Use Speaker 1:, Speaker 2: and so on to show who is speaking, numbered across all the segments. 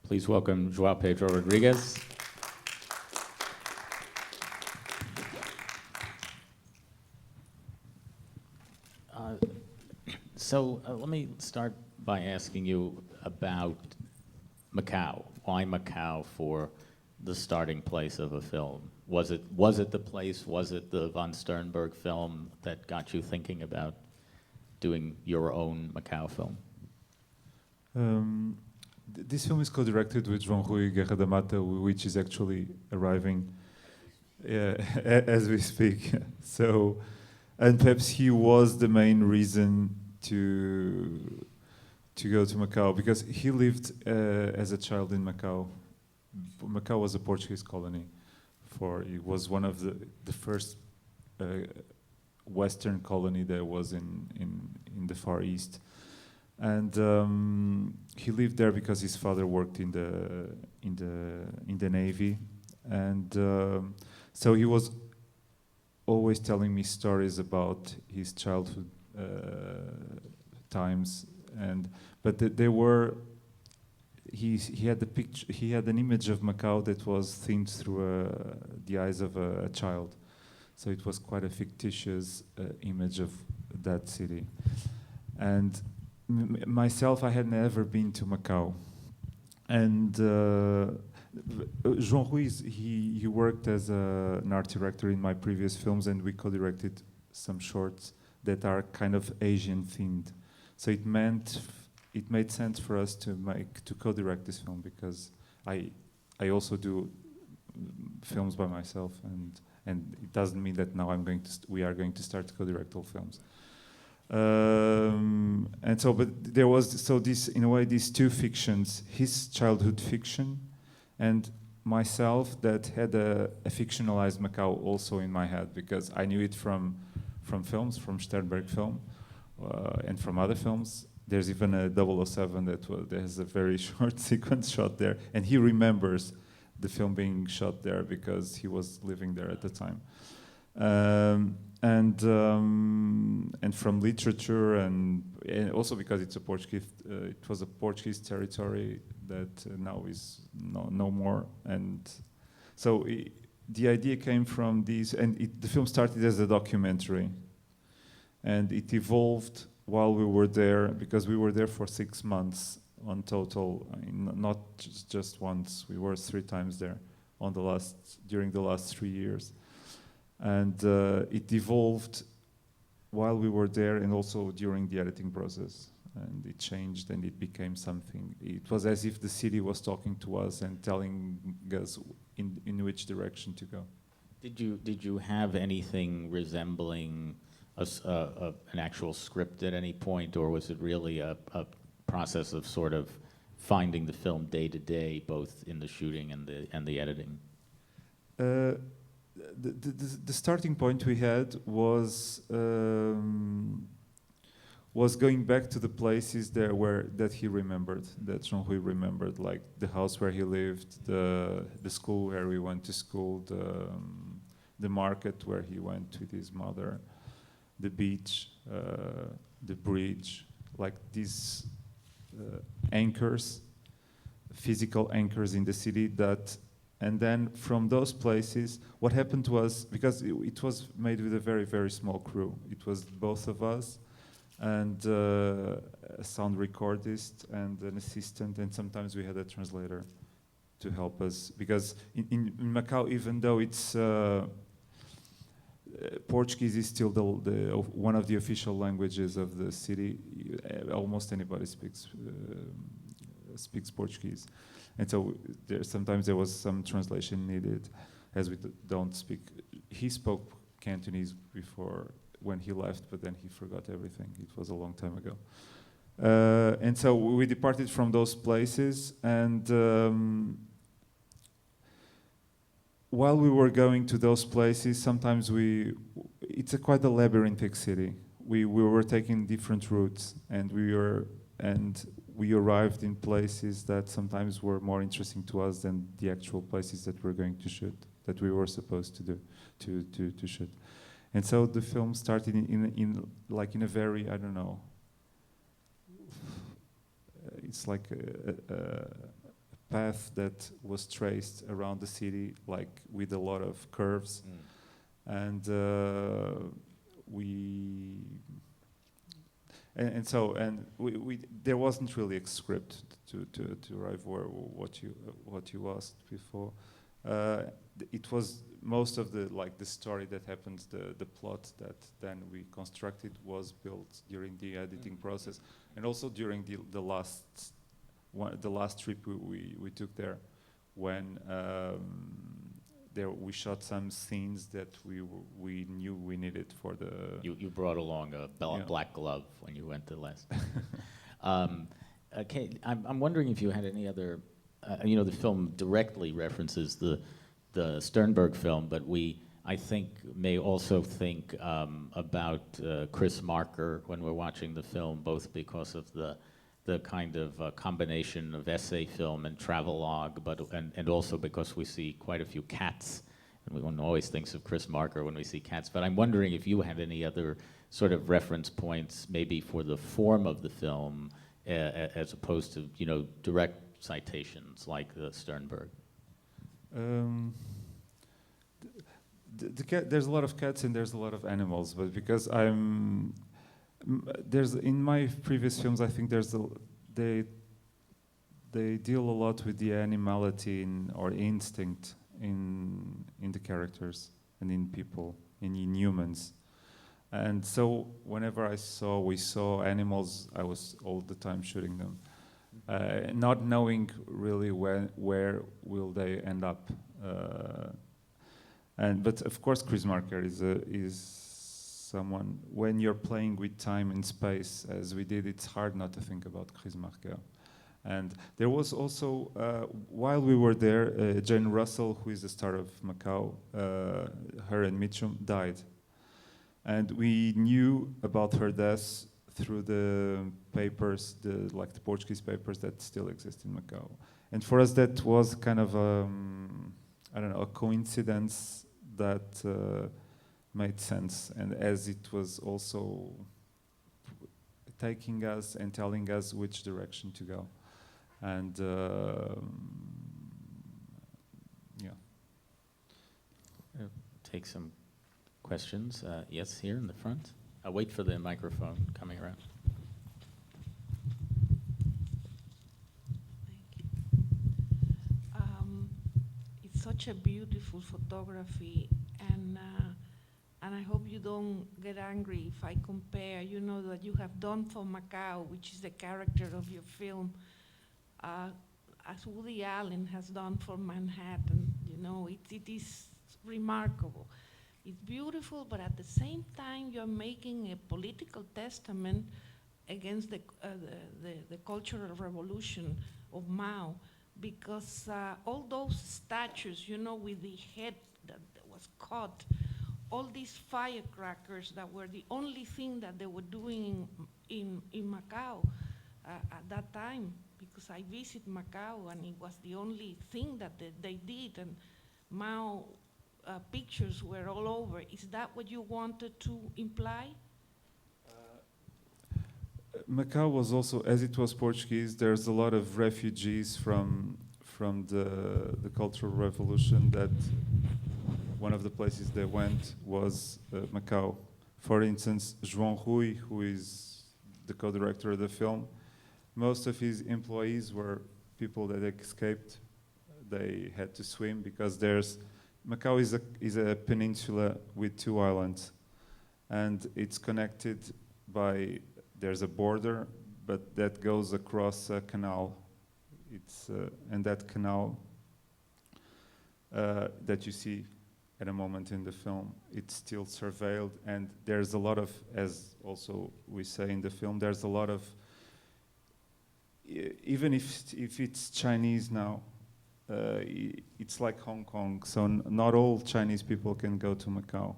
Speaker 1: Please welcome João Pedro Rodrigues. Let me start by asking you about Macao. Why Macao for the starting place of a film? Was it the place? Was it the von Sternberg film that got you thinking about doing your own Macao film?
Speaker 2: This film is co-directed with João Guerra, which is actually arriving as we speak. So, and perhaps he was the main reason to go to Macau, because he lived as a child in Macau. Macau was a Portuguese colony. It was one of the first Western colony there was in the Far East. And he lived there because his father worked in the Navy, and so he was always telling me stories about his childhood times. But they were. He had the picture. He had an image of Macau that was seen through the eyes of a child, so it was quite a fictitious image of that city, and. Myself, I had never been to Macau, and João Ruiz, he worked as an art director in my previous films, and we co-directed some shorts that are kind of Asian themed. So it made sense for us to co-direct this film, because I also do films by myself, and it doesn't mean that now we are going to start to co-direct all films. But there was this, in a way, these two fictions: his childhood fiction, and myself that had a fictionalized Macau also in my head, because I knew it from films, from Sternberg film, and from other films. There's even a 007 that has a very short sequence shot there, and he remembers the film being shot there because he was living there at the time. And from literature, and also because it's a Portuguese, it was a Portuguese territory that now is no more. And so the idea came from these, and the film started as a documentary, and it evolved while we were there, because we were there for 6 months on total, not just once. We were 3 times there during the last 3 years. And it evolved while we were there, and also during the editing process. And it changed, and it became something. It was as if the city was talking to us and telling us in which direction to go.
Speaker 1: Did you have anything resembling an actual script at any point, or was it really a process of sort of finding the film day to day, both in the shooting and the editing?
Speaker 2: The starting point we had was going back to the places that he remembered, that Jean-Louis remembered, like the house where he lived, the school where we went to school, the market where he went with his mother, the beach, the bridge, like these anchors, physical anchors in the city that. And then from those places, what happened to us, because it was made with a very, very small crew. It was both of us and a sound recordist and an assistant, and sometimes we had a translator to help us. Because in Macau, even though it's Portuguese is still one of the official languages of the city, almost anybody speaks Portuguese. And so sometimes there was some translation needed, as we don't speak. He spoke Cantonese before when he left, but then he forgot everything. It was a long time ago. And so we departed from those places, and while we were going to those places, sometimes it's quite a labyrinthic city. We were taking different routes, and we arrived in places that sometimes were more interesting to us than the actual places that we're going to shoot, that we were supposed to do, to shoot. And so the film started in a very, I don't know, it's like a path that was traced around the city, like with a lot of curves, and we there wasn't really a script to arrive where what you asked before. It was most of the story that happens, the plot that then we constructed was built during the editing process, and also during the last trip we took there, when there we shot some scenes that we knew we needed for the.
Speaker 1: You brought along a black glove when you went to last. Okay, I'm wondering if you had any other. The film directly references the Sternberg film, but I think, may also think about Chris Marker when we're watching the film, both because of the kind of combination of essay film and travelogue, and also because we see quite a few cats, and one always thinks of Chris Marker when we see cats. But I'm wondering if you had any other sort of reference points, maybe for the form of the film, as opposed to direct citations like the Sternberg.
Speaker 2: The cat, there's a lot of cats and there's a lot of animals, but because there's in my previous films, I think they deal a lot with the animality or instinct in the characters and in people, in humans. And so whenever we saw animals, I was all the time shooting them, not knowing really where will they end up. But of course, Chris Marker is someone. When you're playing with time and space, as we did, it's hard not to think about Chris Marker. And there was also, while we were there, Jane Russell, who is the star of Macao, her and Mitchum died. And we knew about her death through the papers, the Portuguese papers that still exist in Macau. And for us, that was kind of a coincidence that made sense. And as it was also taking us and telling us which direction to go. And
Speaker 1: Take some questions. Yes, here in the front. I'll wait for the microphone coming around.
Speaker 3: Thank you. It's such a beautiful photography, and I hope you don't get angry if I compare, that you have done for Macau, which is the character of your film, as Woody Allen has done for Manhattan. It is remarkable. It's beautiful, but at the same time, you're making a political testament against the cultural revolution of Mao, because all those statues, with the head that was cut, all these firecrackers that were the only thing that they were doing in Macau at that time, because I visited Macau and it was the only thing that they did, and Mao pictures were all over. Is that what you wanted to imply?
Speaker 2: Macau was also, as it was Portuguese, there's a lot of refugees from the Cultural Revolution. That one of the places they went was Macau. For instance, João Rui, who is the co-director of the film, most of his employees were people that escaped. They had to swim because Macau is a peninsula with 2 islands, and it's connected by, there's a border, but that goes across a canal. And that canal that you see at a moment in the film, it's still surveilled, and there's a lot of, as also we say in the film, there's a lot of, even if it's Chinese now, it's like Hong Kong, so not all Chinese people can go to Macau.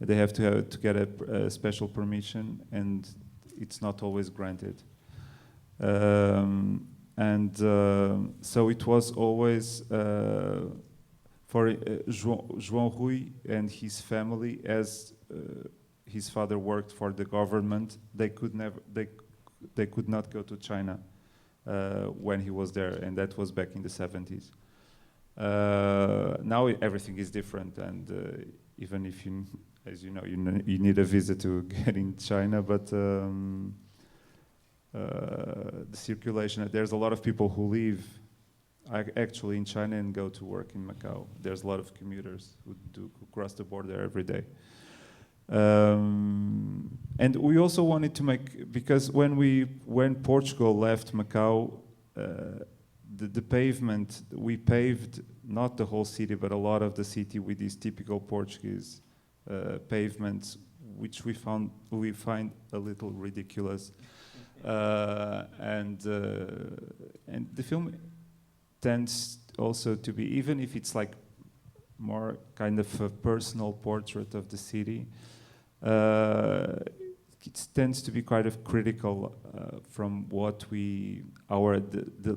Speaker 2: They have to get a special permission, and it's not always granted. So it was always for João Rui and his family, as his father worked for the government. They could not go to China when he was there, and that was back in the 70s. Now everything is different, and even if you, as you know, you need a visa to get in China, but the circulation, there's a lot of people who live actually in China and go to work in Macau. There's a lot of commuters who cross the border every day. And we also wanted to make, because when Portugal left Macau, the pavement, we paved not the whole city, but a lot of the city with these typical Portuguese pavements, which we find a little ridiculous. And the film tends also to be, even if it's like more kind of a personal portrait of the city, it tends to be quite of critical from what the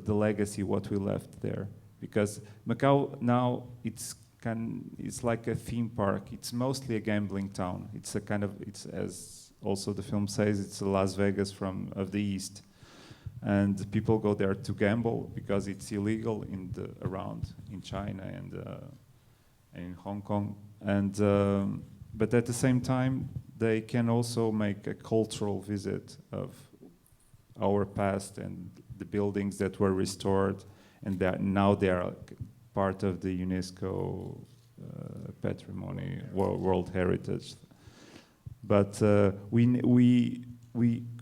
Speaker 2: legacy, what we left there. Because Macau now, it's like a theme park. It's mostly a gambling town. It's as also the film says, it's a Las Vegas of the East. And people go there to gamble because it's illegal around in China and in Hong Kong. And but at the same time, they can also make a cultural visit of our past and the buildings that were restored, and that now they are part of the UNESCO patrimony, World Heritage. But we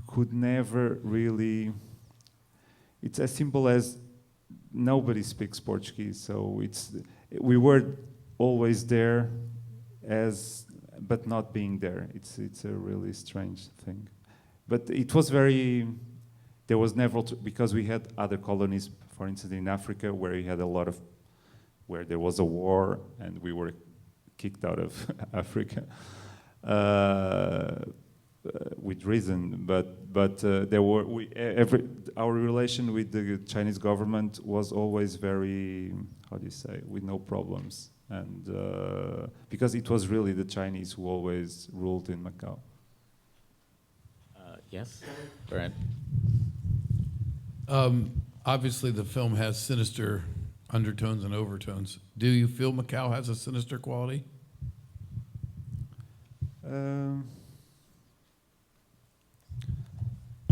Speaker 2: could never really. It's as simple as nobody speaks Portuguese, so we were always there, but not being there. It's a really strange thing. But it was there was never, because we had other colonies, for instance, in Africa, where we had where there was a war and we were kicked out of Africa. With reason, but there were our relation with the Chinese government was always very, how do you say, with no problems, and because it was really the Chinese who always ruled in Macau.
Speaker 1: Yes, Brad.
Speaker 4: Obviously, the film has sinister undertones and overtones. Do you feel Macau has a sinister quality?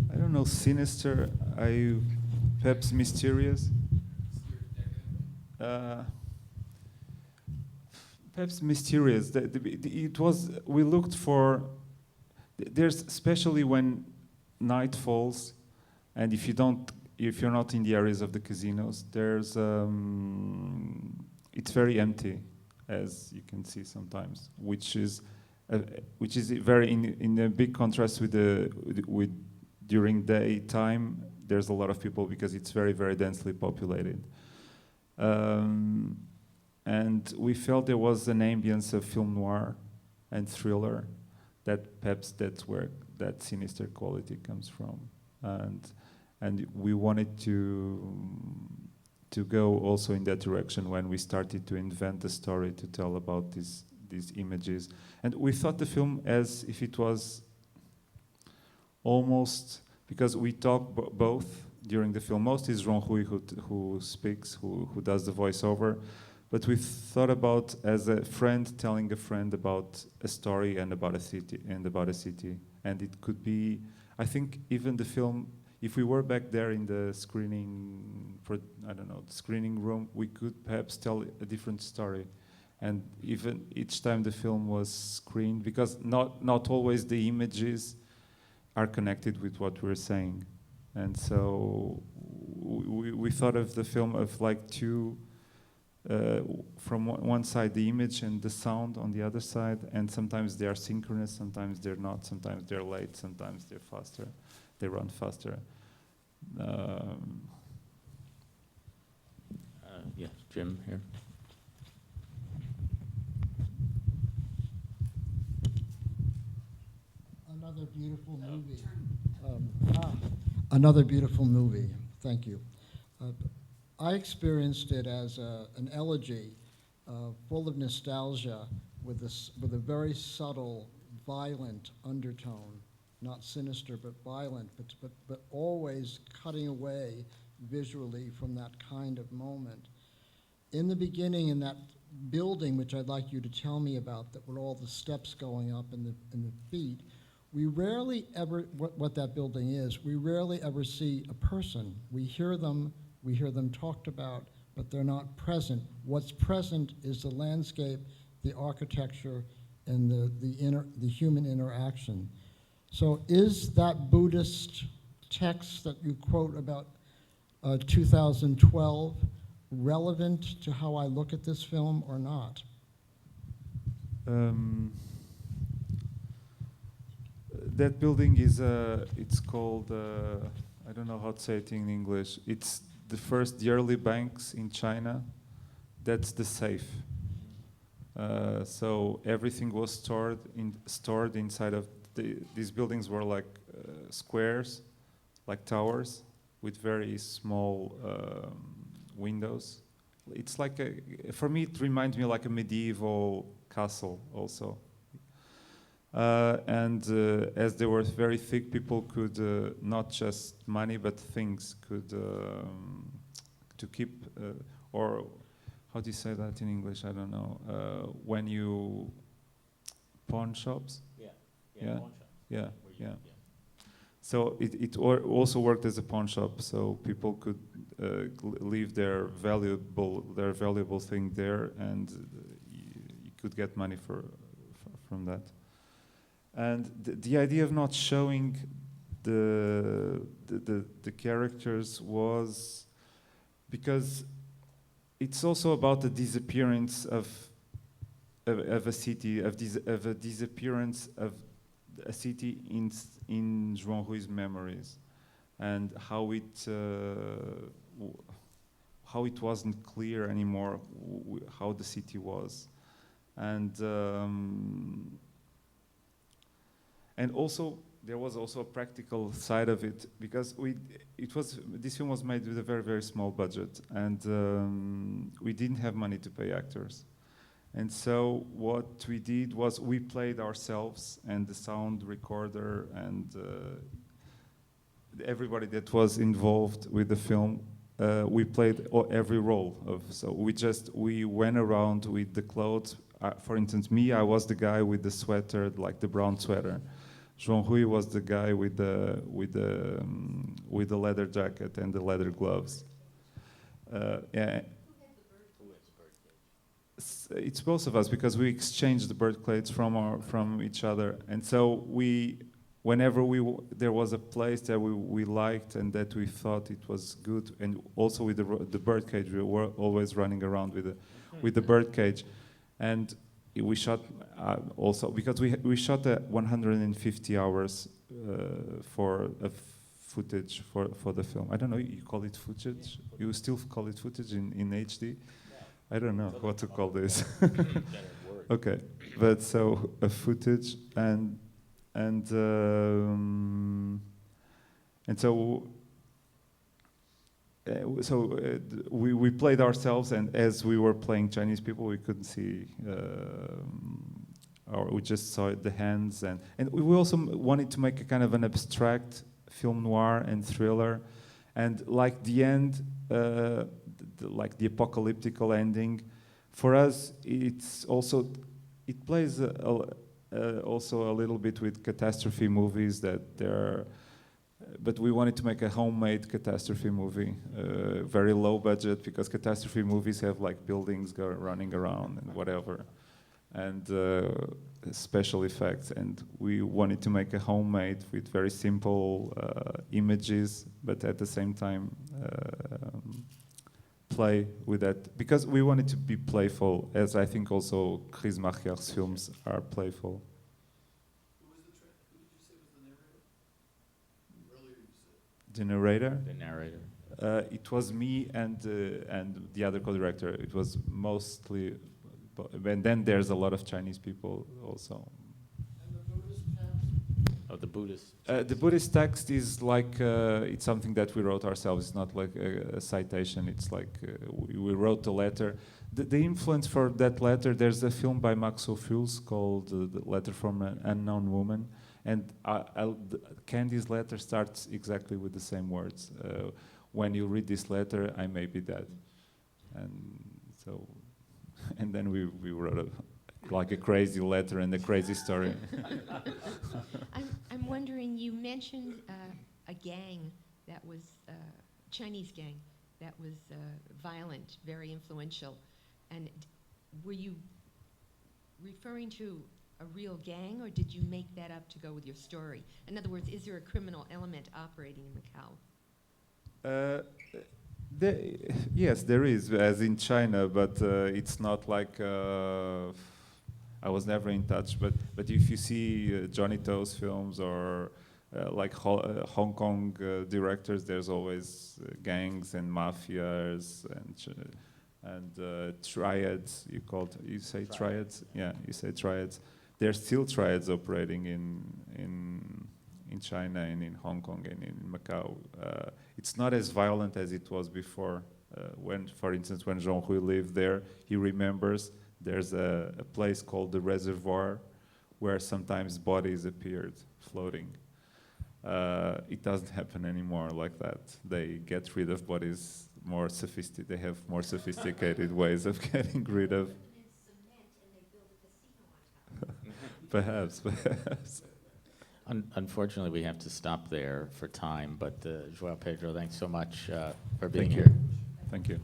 Speaker 2: I don't know, sinister, perhaps mysterious. Perhaps mysterious. It was, we looked for, there's, especially when night falls, and if you're not in the areas of the casinos, there's, it's very empty, as you can see sometimes, which is very in a big contrast with during daytime. There's a lot of people because it's very, very densely populated. And we felt there was an ambience of film noir and thriller, that perhaps that's where that sinister quality comes from. And we wanted to go also in that direction when we started to invent a story to tell about these images. And we thought the film as if it was almost, because we talk both during the film. Most is João Rui who speaks, who does the voiceover. But we thought about as a friend telling a friend about a story and about a city. And it could be, I think even the film, if we were back there in the screening, the screening room, we could perhaps tell a different story. And even each time the film was screened, because not always the images are connected with what we're saying. And so we thought of the film of like two, from one side the image and the sound on the other side, and sometimes they are synchronous, sometimes they're not, sometimes they're late, sometimes they're faster, they run faster.
Speaker 1: Yeah, Jim here.
Speaker 5: Another beautiful movie. Another beautiful movie. Thank you. I experienced it as an elegy, full of nostalgia, with a very subtle, violent undertone, not sinister but violent, but always cutting away visually from that kind of moment. In the beginning, in that building, which I'd like you to tell me about, that with all the steps going up and the feet, we rarely ever, what that building is, we rarely ever see a person. We hear them talked about, but they're not present. What's present is the landscape, the architecture, and the human interaction. So is that Buddhist text that you quote about 2012 relevant to how I look at this film or not?
Speaker 2: That building is, it's called, I don't know how to say it in English. It's the early banks in China. That's the safe. So everything was stored inside of these buildings were like squares, like towers, with very small windows. It's like for me, it reminds me like a medieval castle also. As they were very thick, people could not just money but things could to keep or how do you say that in English? I don't know. When you pawn shops. Yeah. So it also worked as a pawn shop, so people could leave their valuable thing there, and you could get money from that. And the idea of not showing the characters was because it's also about the disappearance of a city, of a disappearance of a city in João Rui's memories, and how it wasn't clear anymore how the city was, and also there was also a practical side of it, because this film was made with a very, very small budget, and we didn't have money to pay actors. And so what we did was we played ourselves, and the sound recorder and everybody that was involved with the film, we played every role of. So we went around with the clothes. For instance, me, I was the guy with the sweater, like the brown sweater. João Rui was the guy with the leather jacket and the leather gloves. Yeah. It's both of us, because we exchanged the bird cage from each other, and so whenever there was a place that we liked and that we thought it was good, and also with the bird cage, we were always running around with the bird cage, and we shot also because we shot 150 hours for footage for the film. I don't know, you call it footage? You still call it footage in HD? I don't know what to call this. Okay, but so a footage and so we played ourselves, and as we were playing Chinese people, we couldn't see, or we just saw the hands, and we also wanted to make a kind of an abstract film noir and thriller, and like the end. Like the apocalyptical ending, for us, it plays also a little bit with catastrophe movies but we wanted to make a homemade catastrophe movie, very low budget, because catastrophe movies have like buildings running around and whatever, and special effects, and we wanted to make a homemade with very simple images, but at the same time play with that, because we wanted to be playful, as I think also Chris Marker's films are playful.
Speaker 4: Who did you say was the narrator? Earlier you said.
Speaker 2: The narrator?
Speaker 1: The narrator.
Speaker 2: It was me and the other co-director. It was mostly, and then there's a lot of Chinese people also.
Speaker 1: The Buddhist.
Speaker 2: The Buddhist text is like it's something that we wrote ourselves. It's not like a citation. It's like we wrote a letter. The influence for that letter. There's a film by Max Ophuls called "The Letter from an Unknown Woman," and Candy's letter starts exactly with the same words. when you read this letter, I may be dead. And so, and then we wrote like a crazy letter and a crazy story.
Speaker 6: I'm wondering, you mentioned a gang that was, Chinese gang, that was violent, very influential. And were you referring to a real gang, or did you make that up to go with your story? In other words, is there a criminal element operating in Macau?
Speaker 2: Yes, there is, as in China, but it's not like I was never in touch. But if you see Johnny To's films or like Hong Kong directors, there's always gangs and mafias and triads. You say triads? Yeah, you say triads. There's still triads operating in China and in Hong Kong and in Macau. It's not as violent as it was before. When, for instance, when Jean Rui lived there, he remembers there's a place called the Reservoir where sometimes bodies appeared floating. It doesn't happen anymore like that. They get rid of bodies more sophisticated. They have more sophisticated ways of getting rid of. Perhaps.
Speaker 1: Unfortunately, we have to stop there for time, but João Pedro, thanks so much for being
Speaker 2: Thank you.
Speaker 1: here.
Speaker 2: Thank you.